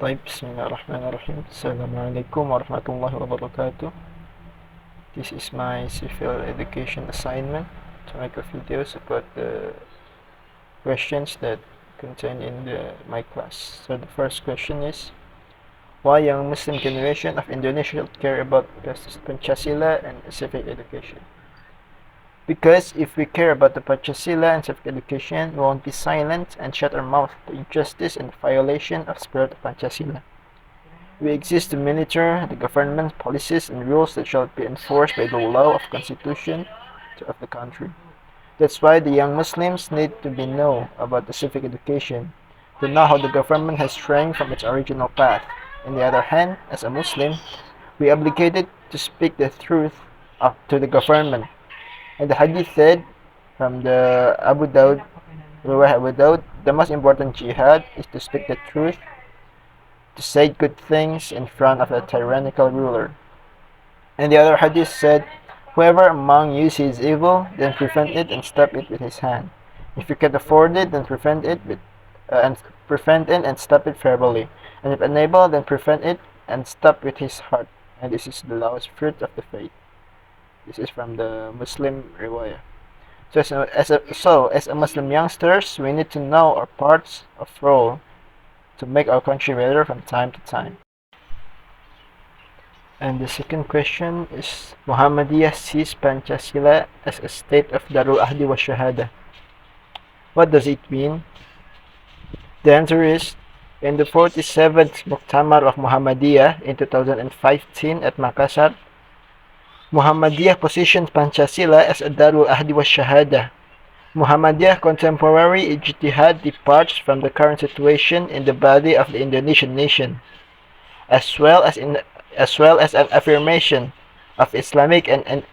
طيب بسم الله الرحمن الرحيم. السلام عليكم ورحمة الله وبركاته. This is my civil education assignment to make a videos about the questions that contained in my class. So the first question is, why young Muslim generation of Indonesia care about Pancasila and civic education? Because if we care about the Pancasila and civic education, we won't be silent and shut our mouth to injustice and violation of spirit of Pancasila. We exist to monitor the government policies and rules that shall be enforced by the law of constitution of the country. That's why the young Muslims need to be know about the civic education, to know how the government has strayed from its original path. On the other hand, as a Muslim, we are obligated to speak the truth to the government. And the hadith said from the Abu Dawud, the most important jihad is to speak the truth, to say good things in front of a tyrannical ruler. And the other hadith said, whoever among you sees evil, then prevent it and stop it with his hand. If you can afford it, then prevent it and stop it verbally. And if unable, then prevent it and stop with his heart. And this is the lowest fruit of the faith. This is from the Muslim riwayah. So as a Muslim youngsters, we need to know our parts of role to make our country better from time to time. And the second question is, Muhammadiyah sees Pancasila as a state of Darul Ahdi Wa Syahadah. What does it mean? The answer is, in the 47th Muktamar of Muhammadiyah in 2015 at Makassar, Muhammadiyah positioned Pancasila as a Darul Ahdi Wa Syahadah. Muhammadiyah contemporary ijtihad departs from the current situation in the body of the Indonesian nation, as well as an affirmation of Islamic and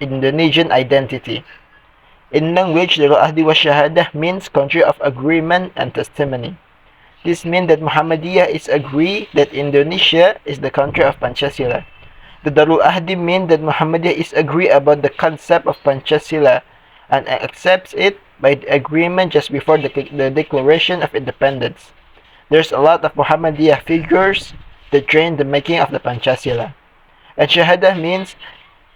Indonesian identity. In language, Darul Ahdi Wa Syahadah means country of agreement and testimony. This means that Muhammadiyah is agree that Indonesia is the country of Pancasila. The Darul Ahdi means that Muhammadiyah is agree about the concept of Pancasila and accepts it by the agreement just before the Declaration of Independence. There's a lot of Muhammadiyah figures that train the making of the Pancasila. And Shahadah means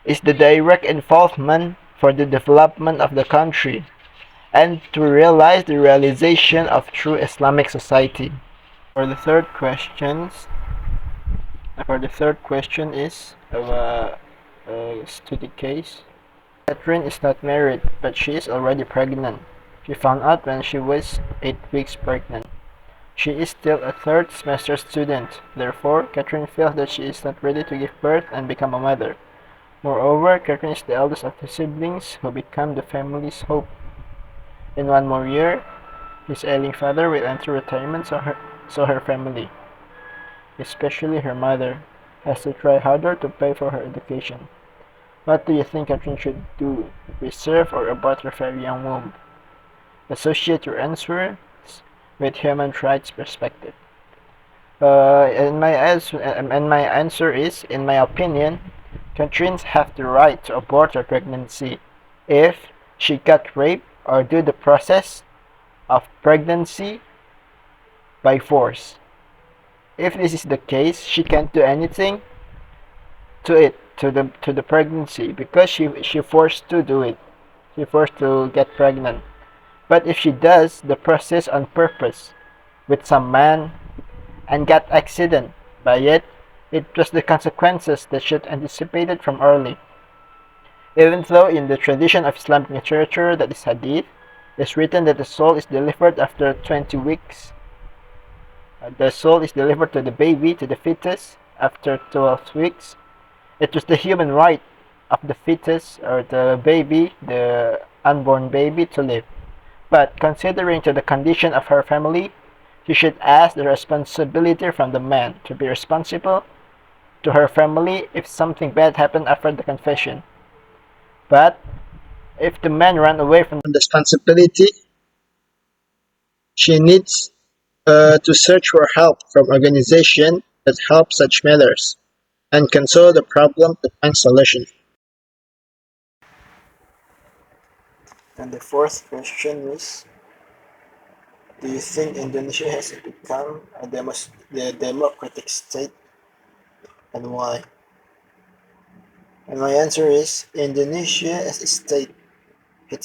is the direct involvement for the development of the country and to realize the realization of true Islamic society. For the third question is a study case. Katrin is not married, but she is already pregnant. She found out when she was 8 weeks pregnant. She is still a third semester student. Therefore, Katrin feels that she is not ready to give birth and become a mother. Moreover, Katrin is the eldest of the siblings who become the family's hope. In 1 more year, his ailing father will enter retirement, so her family, especially her mother, has to try harder to pay for her education. What do you think Katrin should do? Preserve or abort her very young womb? Associate your answers with human rights perspective. And my answer is, in my opinion, Katrins have the right to abort her pregnancy if she got raped or do the process of pregnancy by force. If this is the case, she can't do anything to the pregnancy because she forced to do it. She forced to get pregnant. But if she does the process on purpose with some man and got accident by it, it was the consequences that should anticipated from early. Even though in the tradition of Islamic literature, that is hadith, it's written that the soul is delivered after 20 weeks. The soul is delivered to the baby, to the fetus, after 12 weeks. It was the human right of the fetus or the baby, the unborn baby, to live. But considering to the condition of her family, she should ask the responsibility from the man to be responsible to her family if something bad happened after the confession. But if the man ran away from the responsibility, she needs to search for help from organizations that help such matters and can solve the problem to find solution. And the fourth question is, Do you think Indonesia has become the democratic state, and why? And my answer is Indonesia as a state had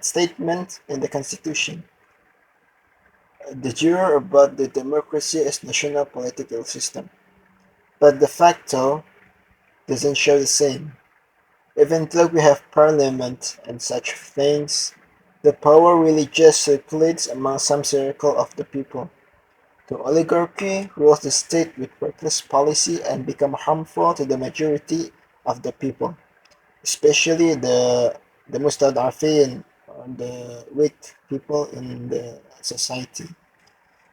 statement in the constitution, de jure about the democracy as national political system, but de facto doesn't show the same. Even though we have parliament and such things, the power really just circulates among some circle of the people. The oligarchy rules the state with reckless policy and become harmful to the majority of the people, especially the mustad'afin, or the weak people in the society.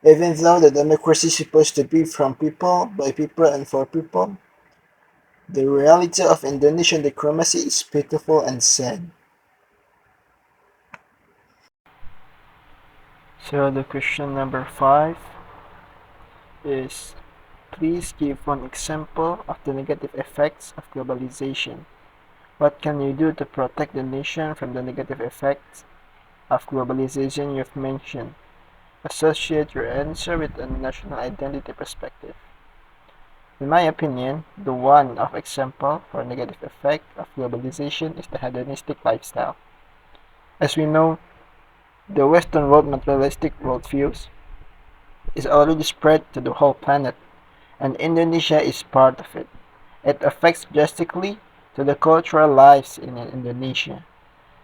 Even though the democracy is supposed to be from people, by people, and for people, the reality of Indonesian diplomacy is pitiful and sad. So the question number 5 is, please give one example of the negative effects of globalization. What can you do to protect the nation from the negative effects of globalization you've mentioned? Associate your answer with a national identity perspective. In my opinion, the one of example for negative effect of globalization is the hedonistic lifestyle. As we know, the Western world materialistic worldviews is already spread to the whole planet, and Indonesia is part of it. It affects drastically to the cultural lives in Indonesia.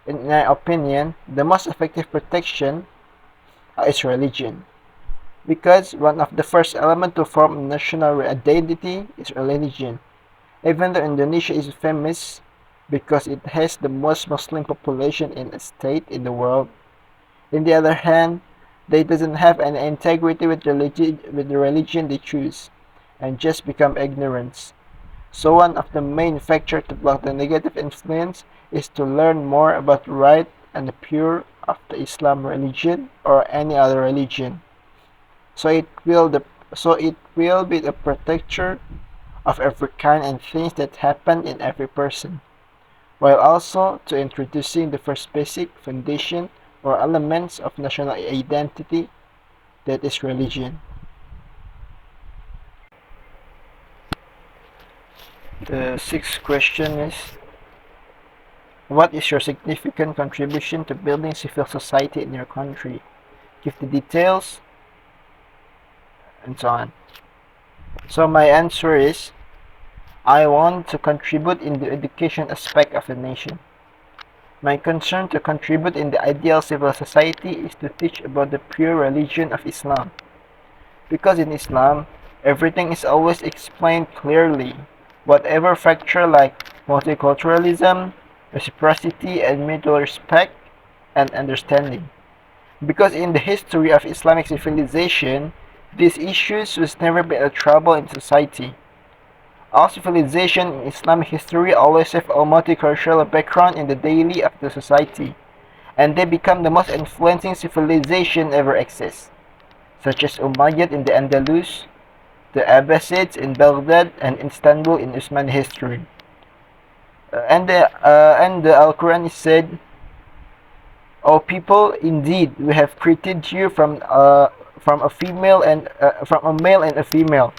In my opinion, the most effective protection is religion, because one of the first elements to form national identity is religion. Even though Indonesia is famous because it has the most Muslim population in a state in the world, on the other hand, they doesn't have any integrity with the religion they choose, and just become ignorance. So one of the main factors to block the negative influence is to learn more about the right and the pure of the Islam religion or any other religion. So it will be the protector of every kind and things that happen in every person, while also to introducing the first basic foundation or elements of national identity, that is religion. The sixth question is, what is your significant contribution to building civil society in your country? Give the details, and so on. So my answer is, I want to contribute in the education aspect of the nation. My concern to contribute in the ideal civil society is to teach about the pure religion of Islam. Because in Islam, everything is always explained clearly. Whatever factor like multiculturalism, reciprocity, and mutual respect and understanding. Because in the history of Islamic civilization, these issues was never been a trouble in society. All civilization in Islamic history always have a multicultural background in the daily of the society, and they become the most influencing civilization ever exist, such as Umayyad in the Andalus, the Abbasids in Baghdad, and Istanbul in Osman history. And the Al-Quran is said, "O people, indeed we have created you from a female and from a male and a female.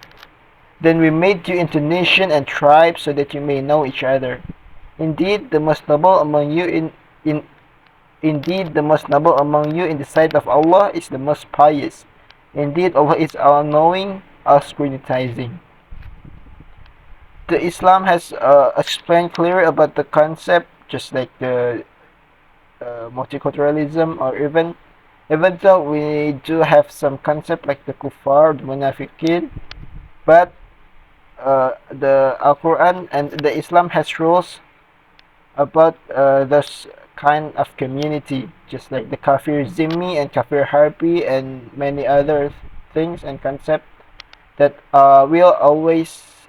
Then we made you into nation and tribes so that you may know each other. Indeed, the most noble among you Indeed, the most noble among you in the sight of Allah is the most pious. Indeed, Allah is all-knowing, all-scrutinizing." The Islam has explained clearly about the concept, just like the multiculturalism, or even though we do have some concept like the kuffar, the munafiqin, but the Al-Quran and the Islam has rules about this kind of community, just like the kafir zimmi and kafir harbi and many other things and concepts that will always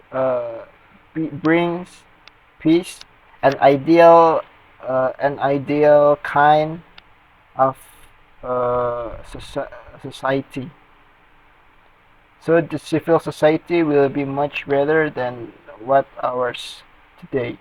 brings peace and an ideal kind of society. So the civil society will be much better than what ours today.